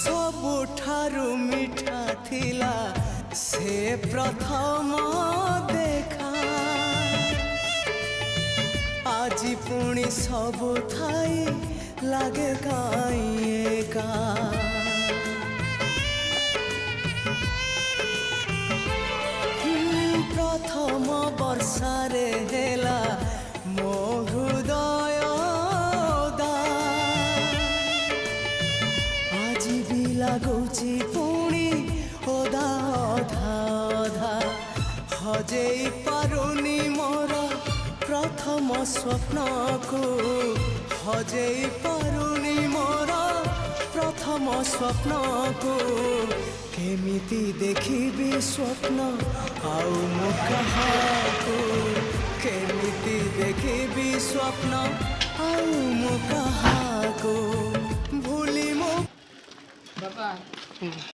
सबुठारु मिठा थिला से प्रथम देखा आज पुणी सबु थाई लागे काई एका प्रथम वर्षारे हेला मो हृदय आज भी लगुची पुणी ओदा अधा अधा हजेई पारुनी मोर प्रथम स्वप्न को हजेई पारुनी मोर प्रथम स्वप्न को केमिति देखिबी स्वप्न आउ मो कहाको केमिति देखिबी स्वप्न आउ मो कहाको भूली मो बाबा